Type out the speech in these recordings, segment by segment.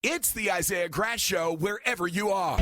It's the Isaiah Grass Show wherever you are.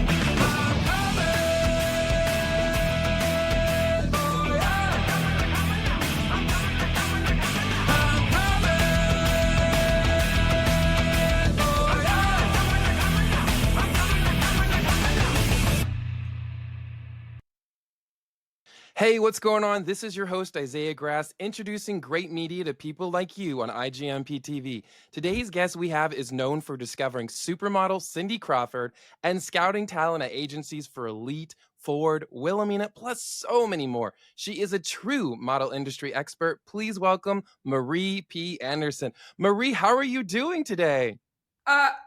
Hey, what's going on? This is your host, Isaiah Grass, introducing great media to people like you on IGMP TV. Today's guest we have is known for discovering supermodel Cindy Crawford and scouting talent at agencies for Elite, Ford, Wilhelmina, plus so many more. She is a true model industry expert. Please welcome Marie P. Anderson. Marie, how are you doing today?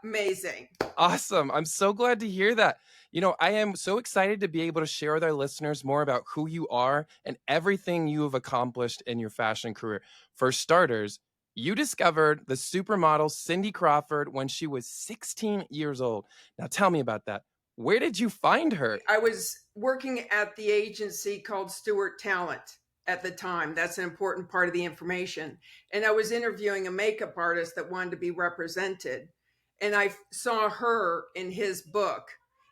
Amazing. Awesome. I'm so glad to hear that. You know, I am so excited to be able to share with our listeners more about who you are and everything you have accomplished in your fashion career. For starters, you discovered the supermodel Cindy Crawford when she was 16 years old. Now tell me about that. Where did you find her? I was working at the agency called Stewart Talent at the time. That's an important part of the information. And I was interviewing a makeup artist that wanted to be represented. And I saw her in his book.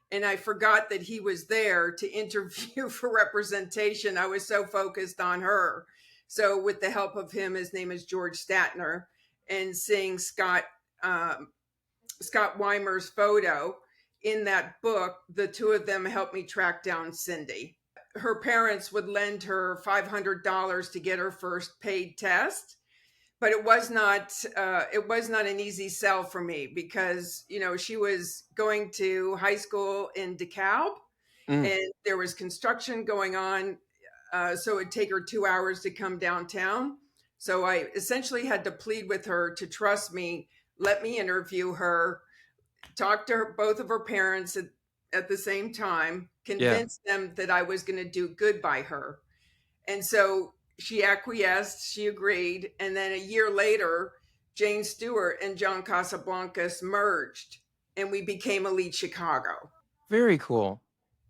And I forgot that he was there to interview for representation. I was so focused on her. So with the help of him, his name is George Statner, and seeing Scott Weimer's photo in that book, the two of them helped me track down Cindy. Her parents would lend her $500 to get her first paid test. But it was not an easy sell for me because, you know, she was going to high school in DeKalb and there was construction going on. So it'd take her 2 hours to come downtown. So I essentially had to plead with her to trust me, let me interview her, talk to her, both of her parents at the same time, convince them that I was going to do good by her. And so she acquiesced, she agreed, and then a year later, Jane Stewart and John Casablancas merged, and we became Elite Chicago. Very cool.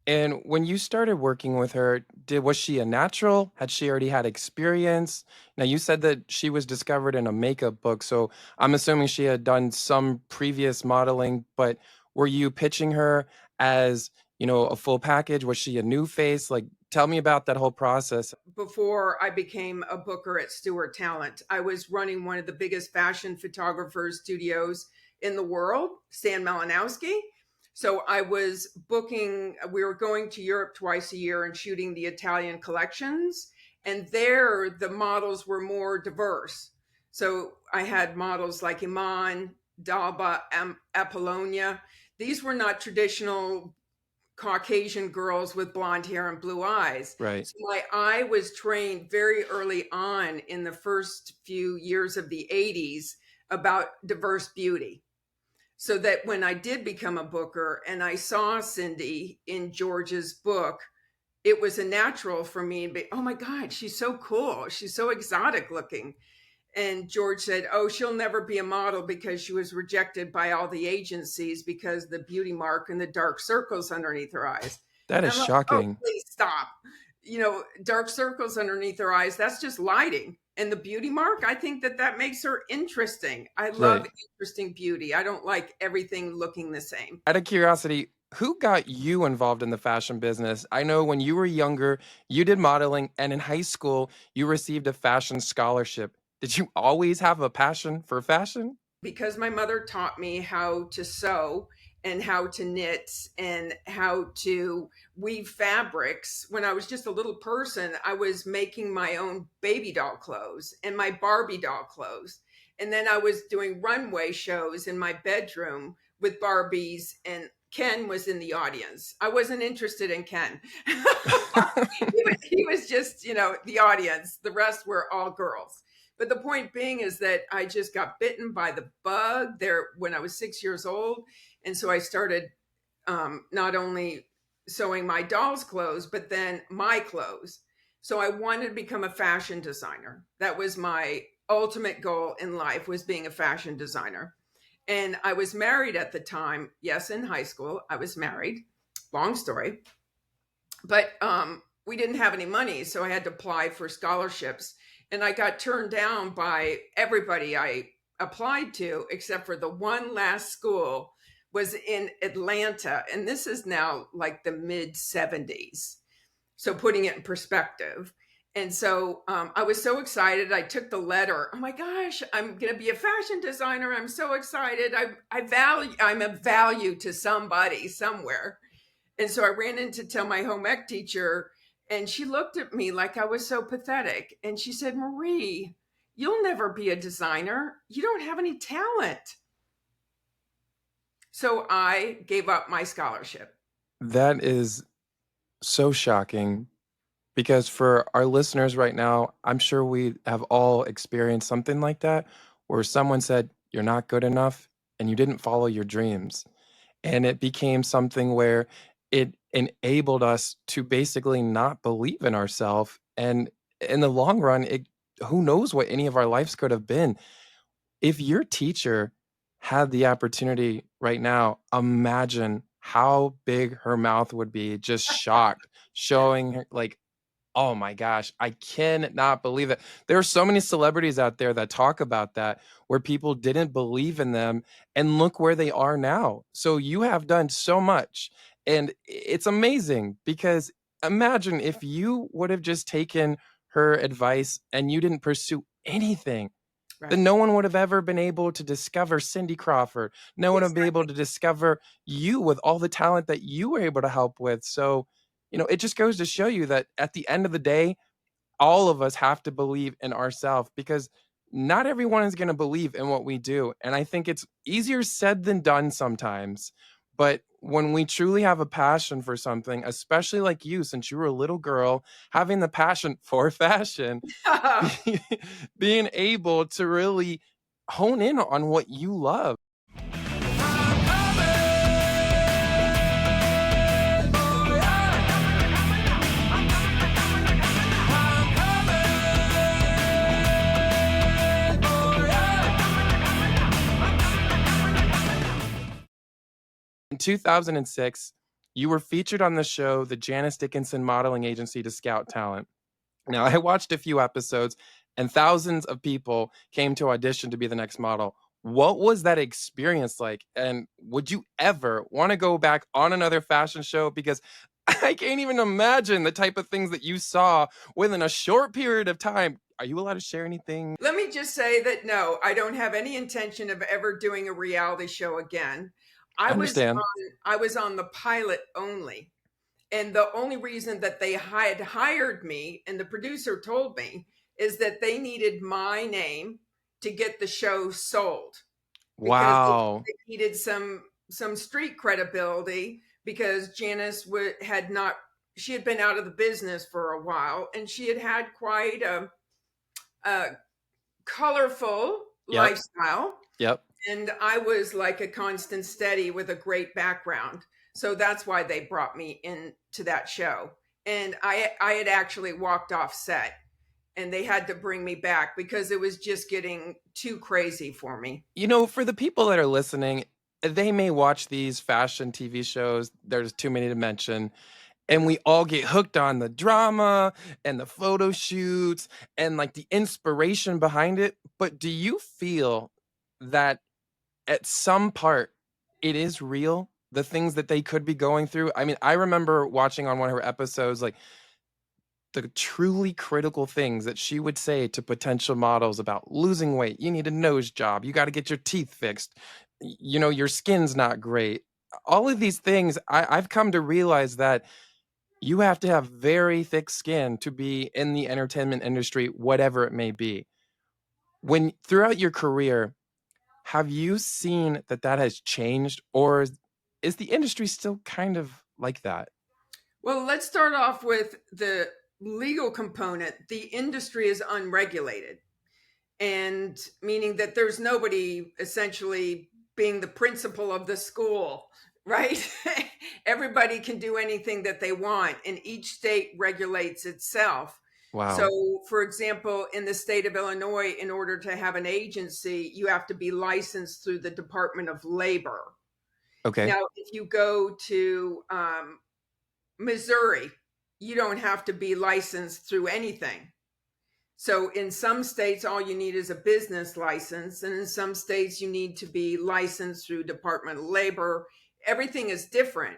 And when you started working with her, was she a natural? Had she already had experience? Now, you said that she was discovered in a makeup book, so I'm assuming she had done some previous modeling, but were you pitching her as, you know, a full package? Was she a new face? Like, tell me about that whole process. Before I became a booker at Stewart Talent, I was running one of the biggest fashion photographers studios in the world, Stan Malinowski. So I was booking, we were going to Europe twice a year and shooting the Italian collections. And there the models were more diverse. So I had models like Iman, Dalba, Apollonia. These were not traditional Caucasian girls with blonde hair and blue eyes. Right. So my eye was trained very early on in the first few years of the 80s about diverse beauty. So that when I did become a booker and I saw Cindy in George's book, it was a natural for me to be, oh my God, she's so cool. She's so exotic looking. And George said, oh, she'll never be a model because she was rejected by all the agencies because the beauty mark and the dark circles underneath her eyes. That is shocking. Oh, please stop. You know, dark circles underneath her eyes, that's just lighting. And the beauty mark, I think that makes her interesting. I love interesting beauty. I don't like everything looking the same. Out of curiosity, who got you involved in the fashion business? I know when you were younger, you did modeling, and in high school, you received a fashion scholarship. Did you always have a passion for fashion? Because my mother taught me how to sew and how to knit and how to weave fabrics. When I was just a little person, I was making my own baby doll clothes and my Barbie doll clothes. And then I was doing runway shows in my bedroom with Barbies, and Ken was in the audience. I wasn't interested in Ken. He was just, you know, the audience. The rest were all girls. But the point being is that I just got bitten by the bug there when I was 6 years old. And so I started not only sewing my doll's clothes, but then my clothes. So I wanted to become a fashion designer. That was my ultimate goal in life, was being a fashion designer. And I was married at the time. Yes, in high school, I was married. Long story. But we didn't have any money, so I had to apply for scholarships. And I got turned down by everybody I applied to, except for the one last school was in Atlanta, and this is now like the mid 70s. So putting it in perspective. And so I was so excited. I took the letter. Oh my gosh, I'm going to be a fashion designer. I'm so excited. I'm of value to somebody somewhere. And so I ran in to tell my home ec teacher, and she looked at me like I was so pathetic. And she said, Marie, you'll never be a designer. You don't have any talent. So I gave up my scholarship. That is so shocking because for our listeners right now, I'm sure we have all experienced something like that where someone said, "You're not good enough," and you didn't follow your dreams. And it became something where it enabled us to basically not believe in ourselves. And in the long run, who knows what any of our lives could have been. If your teacher had the opportunity right now, imagine how big her mouth would be, just shocked, showing her like, oh my gosh, I cannot believe it. There are so many celebrities out there that talk about that, where people didn't believe in them, and look where they are now. So you have done so much, and it's amazing because imagine if you would have just taken her advice and you didn't pursue anything, then Right. no one would have ever been able to discover Cindy Crawford. No one would be able Exactly. to discover you with all the talent that you were able to help with. So, it just goes to show you that at the end of the day, all of us have to believe in ourselves because not everyone is going to believe in what we do. And I think it's easier said than done sometimes. But when we truly have a passion for something, especially like you, since you were a little girl, having the passion for fashion, be- being able to really hone in on what you love. In 2006, you were featured on the show The Janice Dickinson Modeling Agency to Scout Talent. Now, I watched a few episodes, and thousands of people came to audition to be the next model. What was that experience like? And would you ever want to go back on another fashion show? Because I can't even imagine the type of things that you saw within a short period of time. Are you allowed to share anything? Let me just say that no, I don't have any intention of ever doing a reality show again. I I was understand. I was on the pilot only. And the only reason that they had hired me, and the producer told me, is that they needed my name to get the show sold, because Wow. they needed some street credibility, because Janice had not, she had been out of the business for a while, and she had had quite a colorful Yep. lifestyle. Yep. And I was like a constant steady with a great background. So that's why they brought me into that show. And I had actually walked off set, and they had to bring me back because it was just getting too crazy for me. For the people that are listening, they may watch these fashion TV shows. There's too many to mention. And we all get hooked on the drama and the photo shoots and like the inspiration behind it. But do you feel that at some part it is real? The things that they could be going through? I mean, I remember watching on one of her episodes, like the truly critical things that she would say to potential models about losing weight. You need a nose job. You got to get your teeth fixed. Your skin's not great. All of these things, I've come to realize that you have to have very thick skin to be in the entertainment industry, whatever it may be. When throughout your career, have you seen that has changed, or is the industry still kind of like that? Well, let's start off with the legal component. The industry is unregulated, and meaning that there's nobody essentially being the principal of the school, right? Everybody can do anything that they want, and each state regulates itself. Wow. So, for example, in the state of Illinois, in order to have an agency, you have to be licensed through the Department of Labor. Okay. Now, if you go to Missouri, you don't have to be licensed through anything. So in some states, all you need is a business license. And in some states, you need to be licensed through Department of Labor. Everything is different.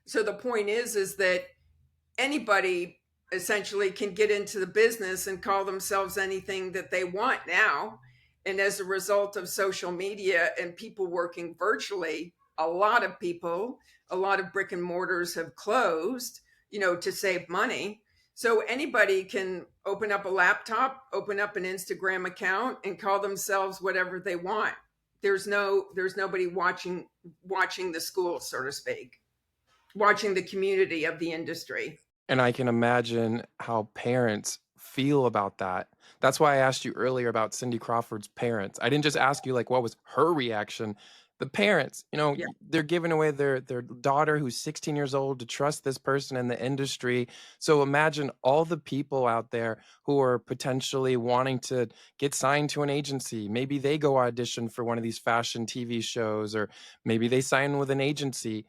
So the point is that anybody essentially can get into the business and call themselves anything that they want now. And as a result of social media and people working virtually, a lot of brick and mortars have closed, to save money. So anybody can open up a laptop, open up an Instagram account, and call themselves whatever they want. There's nobody watching the school, so to speak, watching the community of the industry. And I can imagine how parents feel about that. That's why I asked you earlier about Cindy Crawford's parents. I didn't just ask you like what was her reaction. The parents, Yeah. they're giving away their daughter who's 16 years old to trust this person in the industry. So imagine all the people out there who are potentially wanting to get signed to an agency. Maybe they go audition for one of these fashion TV shows, or maybe they sign with an agency.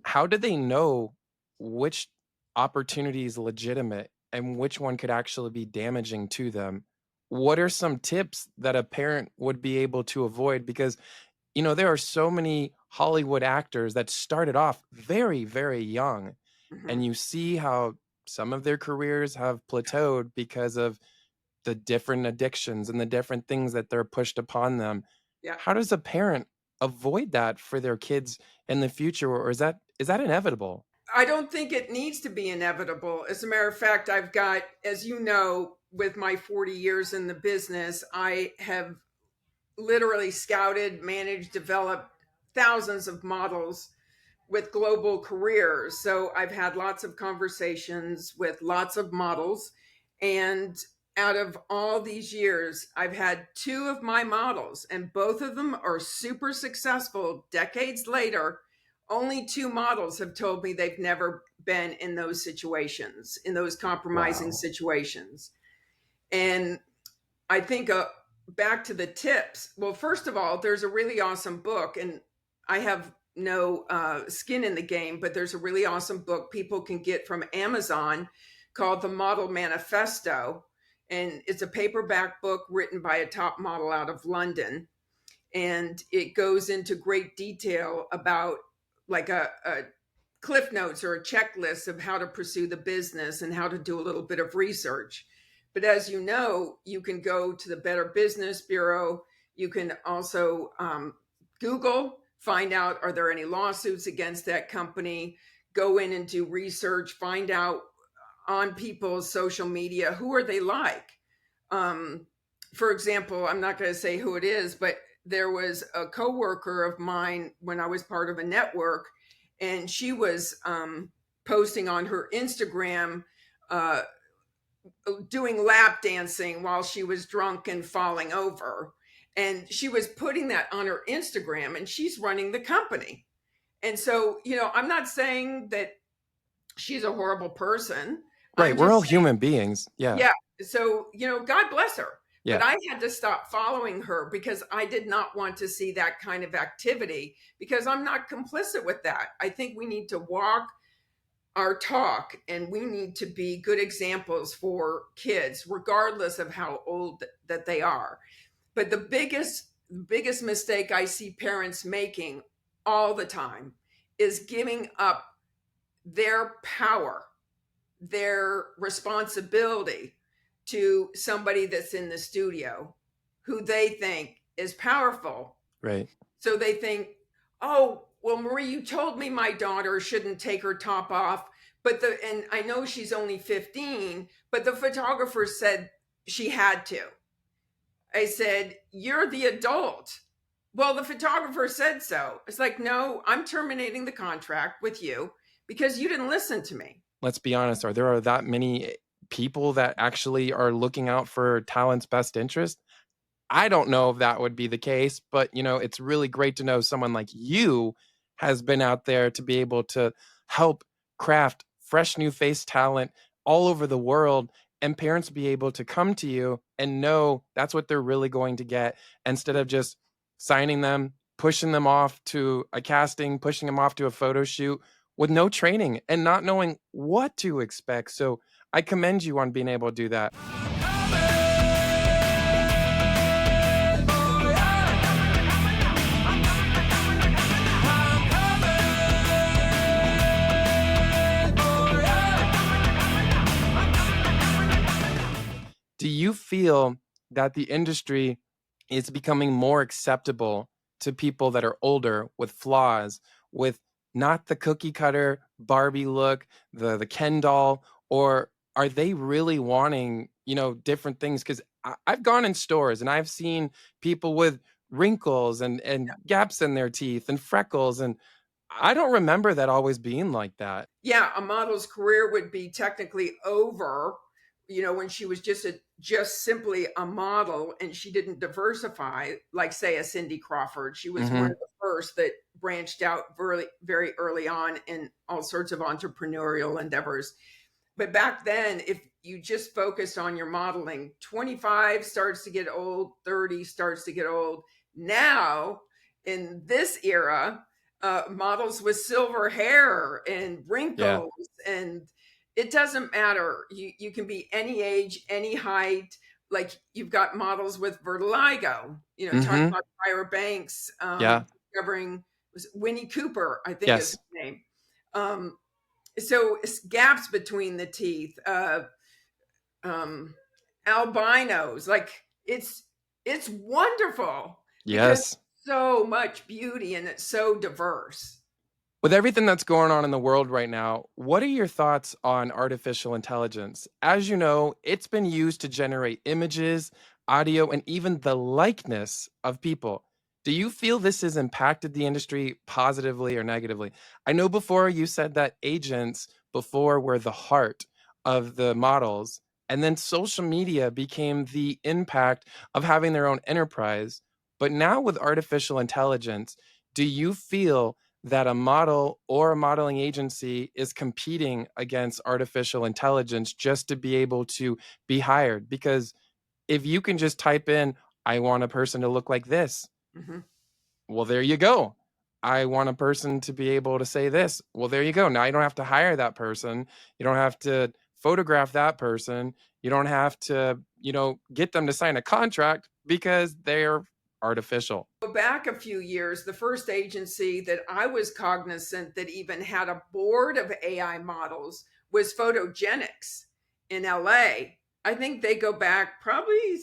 How do they know which opportunity is legitimate and which one could actually be damaging to them? What are some tips that a parent would be able to avoid? Because, there are so many Hollywood actors that started off very, very young, Mhm. and you see how some of their careers have plateaued because of the different addictions and the different things that they're pushed upon them. Yeah. How does a parent avoid that for their kids in the future, or is that inevitable? I don't think it needs to be inevitable. As a matter of fact, I've got, as you know, with my 40 years in the business, I have literally scouted, managed, developed thousands of models with global careers. So I've had lots of conversations with lots of models. And out of all these years, I've had two of my models, and both of them are super successful decades later. Only two models have told me they've never been in those situations, in those compromising Wow. situations. And I think back to the tips. Well, first of all, there's a really awesome book, and I have no skin in the game, but there's a really awesome book people can get from Amazon called The Model Manifesto. And it's a paperback book written by a top model out of London. And it goes into great detail about like a cliff notes or a checklist of how to pursue the business and how to do a little bit of research. But as you know, you can go to the Better Business Bureau. You can also Google, find out, are there any lawsuits against that company? Go in and do research, find out on people's social media, who are they like? For example, I'm not going to say who it is, but there was a coworker of mine when I was part of a network, and she was posting on her Instagram, doing lap dancing while she was drunk and falling over. And she was putting that on her Instagram, and she's running the company. And so, I'm not saying that she's a horrible person. Right. I'm We're just all saying, human beings. Yeah. yeah. So, God bless her. Yeah. But I had to stop following her because I did not want to see that kind of activity, because I'm not complicit with that. I think we need to walk our talk, and we need to be good examples for kids, regardless of how old that they are. But the biggest mistake I see parents making all the time is giving up their power, their responsibility to somebody that's in the studio who they think is powerful. Right. So they think, oh, well, Marie, you told me my daughter shouldn't take her top off, and I know she's only 15, but the photographer said she had to. I said, you're the adult. Well, the photographer said so. It's like, no, I'm terminating the contract with you because you didn't listen to me. Let's be honest. Are there that many people that actually are looking out for talent's best interest? I don't know if that would be the case, but it's really great to know someone like you has been out there to be able to help craft fresh new face talent all over the world, and parents be able to come to you and know that's what they're really going to get, instead of just signing them, pushing them off to a casting, pushing them off to a photo shoot with no training and not knowing what to expect. So I commend you on being able to do that. feel that the industry is becoming more acceptable to people that are older with flaws, with not the cookie cutter Barbie look, the Ken doll, or are they really wanting, different things? Because I've gone in stores and I've seen people with wrinkles and gaps in their teeth and freckles, and I don't remember that always being like that. Yeah, a model's career would be technically over, when she was just simply a model and she didn't diversify, like say a Cindy Crawford. She was one Hmm. of the first that branched out very, very early on in all sorts of entrepreneurial endeavors. But back then, if you just focused on your modeling, 25 starts to get old, 30 starts to get old. Now, in this era, models with silver hair and Yeah. wrinkles, and it doesn't matter. You can be any age, any height. Like you've got models with vertigo, talk Hmm. about Tyra Banks, Yeah. discovering was Winnie Cooper, I think is Yes. his name. So it's gaps between the teeth, um, albinos, like it's wonderful because Yes. so much beauty and it's so diverse. With everything that's going on in the world right now, what are your thoughts on artificial intelligence? As you know, it's been used to generate images, audio, and even the likeness of people. Do you feel this has impacted the industry positively or negatively? I know before you said that agents before were the heart of the models, and then social media became the impact of having their own enterprise. But now with artificial intelligence, do you feel that a model or a modeling agency is competing against artificial intelligence just to be able to be hired? Because if you can just type in, I want a person to look like this, Mhm. well, there you go. I want a person to be able to say this. Well, there you go. Now you don't have to hire that person. You don't have to photograph that person. You don't have to, get them to sign a contract because they're artificial. Go back a few years, the first agency that I was cognizant that even had a board of AI models was Photogenics in LA. I think they go back probably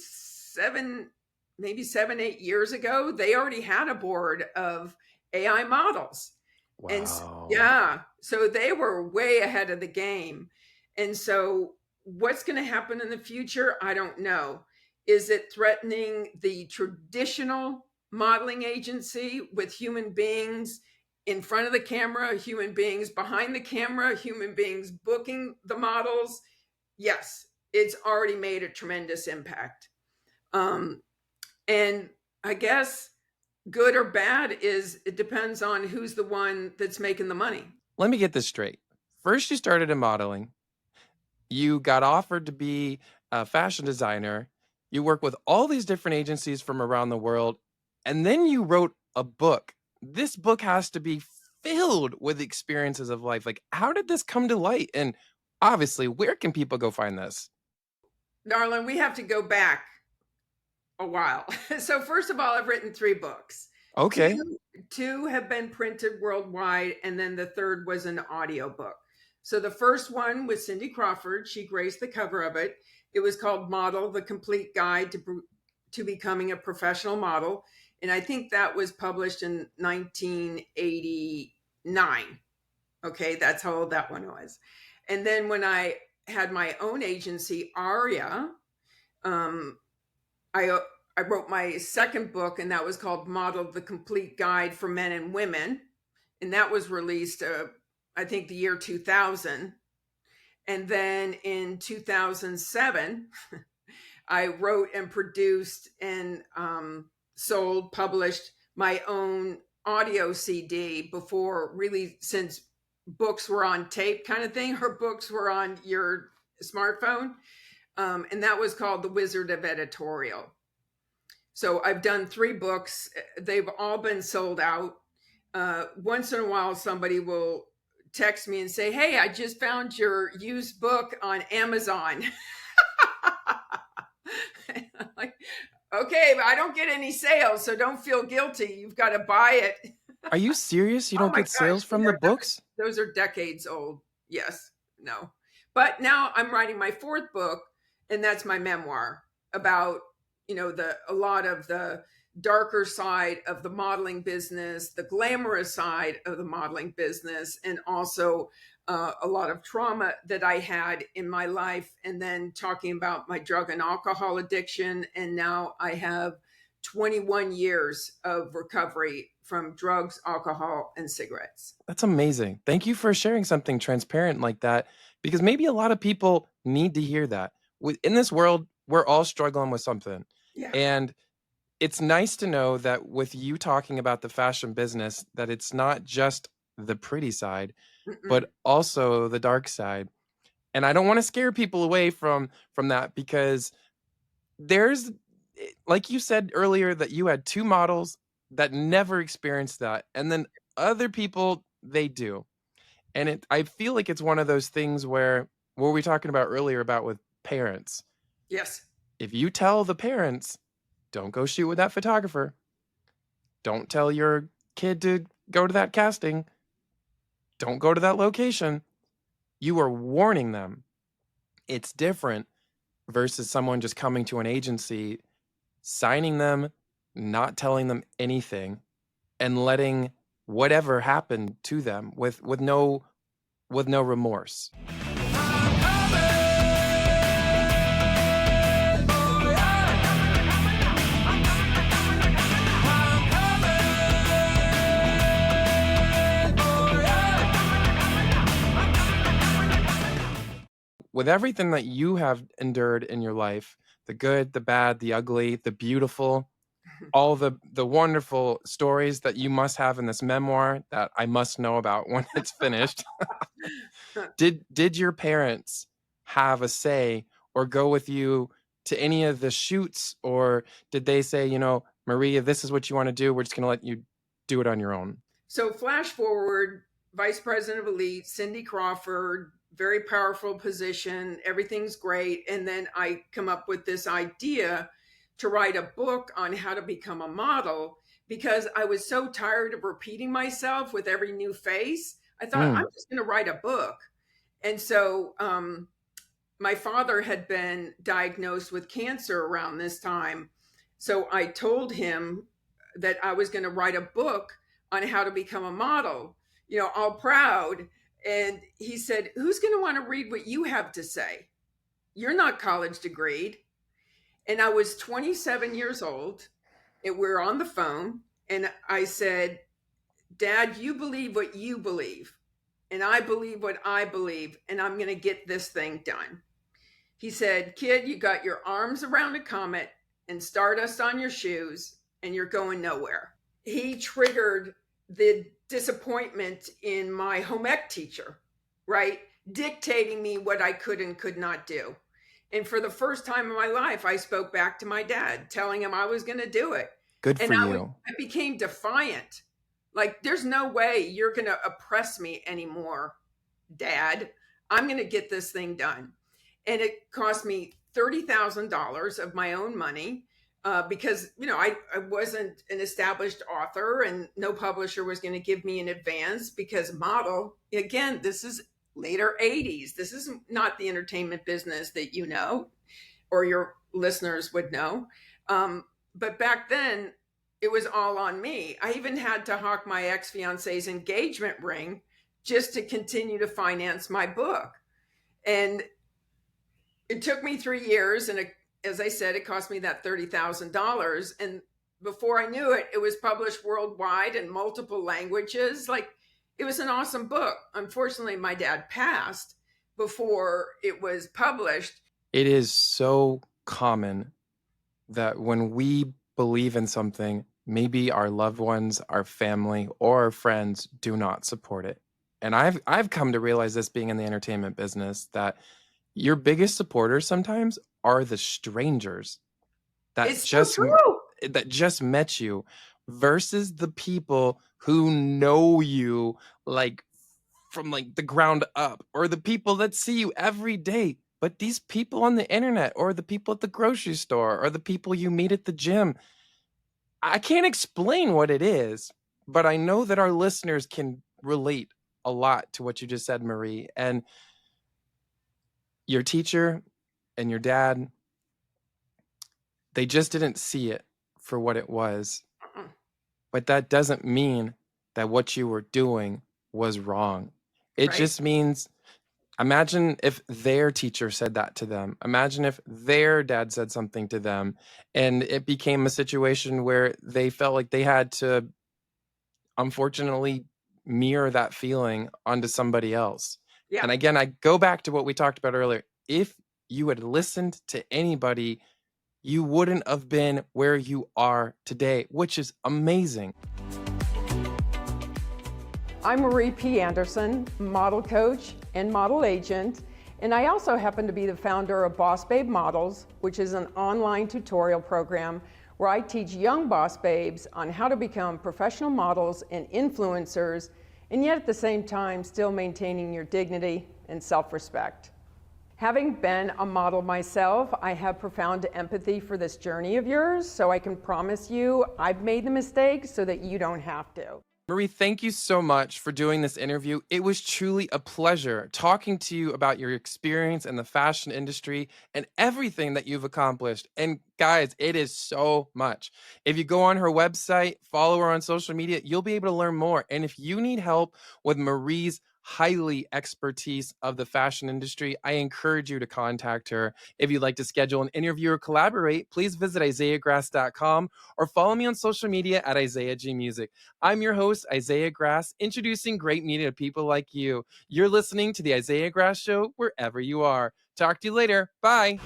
maybe 7, 8 years ago. They already had a board of AI models. Wow. Yeah, so they were way ahead of the game. And so what's going to happen in the future? I don't know. Is it threatening the traditional modeling agency with human beings in front of the camera, human beings behind the camera, human beings booking the models? Yes, it's already made a tremendous impact. Um, and I guess good or bad is it depends on who's the one that's making the money. Let me get this straight. First, you started in modeling. You got offered to be a fashion designer. You work with all these different agencies from around the world. And then you wrote a book. This book has to be filled with experiences of life. Like, how did this come to light? And obviously, where can people go find this? Darling, we have to go back a while. So first of all, I've written 3 books. Okay. Two have been printed worldwide, and then the third was an audio book. So the first one was Cindy Crawford. She graced the cover of it. It was called Model: The Complete Guide to Becoming a Professional Model. And I think that was published in 1989. Okay, that's how old that one was. And then when I had my own agency, Aria, um, I I wrote my second book, and that was called Model: The Complete Guide for Men and Women, and that was released, I think, the year 2000. And then in 2007, I wrote and produced and published my own audio CD before really, since books were on tape kind of thing, or books were on your smartphone. And that was called The Wizard of Editorial. So I've done 3 books. They've all been sold out. Once in a while, somebody will text me and say, "Hey, I just found your used book on Amazon." Like, okay, but I don't get any sales, so don't feel guilty. You've got to buy it. Are you serious? You Oh don't my get gosh, sales from the books? those are decades old. Yes, no. But now I'm writing my 4th book, and that's my memoir. about, a lot of the darker side of the modeling business, the glamorous side of the modeling business, and also a lot of trauma that I had in my life. And then talking about my drug and alcohol addiction. And now I have 21 years of recovery from drugs, alcohol, and cigarettes. That's amazing. Thank you for sharing something transparent like that, because maybe a lot of people need to hear that. In this world, we're all struggling with something. Yeah. And it's nice to know that with you talking about the fashion business, that it's not just the pretty side, Mm-mm. but also the dark side. And I don't want to scare people away from that, because there's, like you said earlier, that you had two models that never experienced that, and then other people, they do. And I feel like it's one of those things where what were we talking about earlier about with parents? Yes. If you tell the parents, don't go shoot with that photographer, don't tell your kid to go to that casting, don't go to that location, you are warning them. It's different versus someone just coming to an agency, signing them, not telling them anything, and letting whatever happen to them with no remorse. With everything that you have endured in your life, the good, the bad, the ugly, the beautiful, all the wonderful stories that you must have in this memoir that I must know about when it's finished. Did your parents have a say or go with you to any of the shoots, or did they say, Maria, this is what you want to do, we're just going to let you do it on your own? So flash forward, Vice President of Elite, Cindy Crawford, very powerful position, everything's great. And then I come up with this idea to write a book on how to become a model, because I was so tired of repeating myself with every new face. I thought, I'm just going to write a book. And so my father had been diagnosed with cancer around this time. So I told him that I was going to write a book on how to become a model, all proud. And he said, who's going to want to read what you have to say? You're not college degreed. And I was 27 years old, and we're on the phone. And I said, Dad, you believe what you believe, and I believe what I believe, and I'm going to get this thing done. He said, kid, you got your arms around a comet and stardust on your shoes, and you're going nowhere. He triggered the disappointment in my home ec teacher, right? Dictating me what I could and could not do. And for the first time in my life, I spoke back to my dad, telling him I was going to do it. Good for and you. I became defiant. Like, there's no way you're going to oppress me anymore, Dad. I'm going to get this thing done. And it cost me $30,000 of my own money, because, I wasn't an established author, and no publisher was going to give me an advance, because model, again, this is later 80s. This is not the entertainment business that you know or your listeners would know. But back then, it was all on me. I even had to hawk my ex-fiance's engagement ring just to continue to finance my book. And it took me 3 years. And as I said, it cost me that $30,000. And before I knew it, it was published worldwide in multiple languages. Like, it was an awesome book. Unfortunately, my dad passed before it was published. It is so common that when we believe in something, maybe our loved ones, our family, or our friends do not support it. And I've come to realize this, being in the entertainment business, that your biggest supporters sometimes are the strangers that It's so true. just met you, versus the people who know you, like, from like the ground up, or the people that see you every day. But these people on the internet, or the people at the grocery store, or the people you meet at the gym, I can't explain what it is, but I know that our listeners can relate a lot to what you just said, Marie. And your teacher and your dad, They just didn't see it for what it was. Uh-uh. But that doesn't mean that what you were doing was wrong. It Right. just means, imagine if their teacher said that to them. Imagine if their dad said something to them, and it became a situation where they felt like they had to, unfortunately, mirror that feeling onto somebody else. Yeah. And again, I go back to what we talked about earlier. If you had listened to anybody, you wouldn't have been where you are today, which is amazing. I'm Marie P. Anderson, model coach and model agent, and I also happen to be the founder of Boss Babe Models, which is an online tutorial program where I teach young boss babes on how to become professional models and influencers, and yet at the same time still maintaining your dignity and self-respect. Having been a model myself, I have profound empathy for this journey of yours, so I can promise you I've made the mistakes so that you don't have to. Marie, thank you so much for doing this interview. It was truly a pleasure talking to you about your experience in the fashion industry and everything that you've accomplished. And guys, it is so much. If you go on her website, follow her on social media, you'll be able to learn more. And if you need help with Marie's highly expertise of the fashion industry, I encourage you to contact her. If you'd like to schedule an interview or collaborate, please visit isaiahgrass.com or follow me on social media at Isaiah G Music. I'm your host, Isaiah Grass, introducing great media to people like you. You're listening to the Isaiah Grass Show wherever you are. Talk to you later. Bye.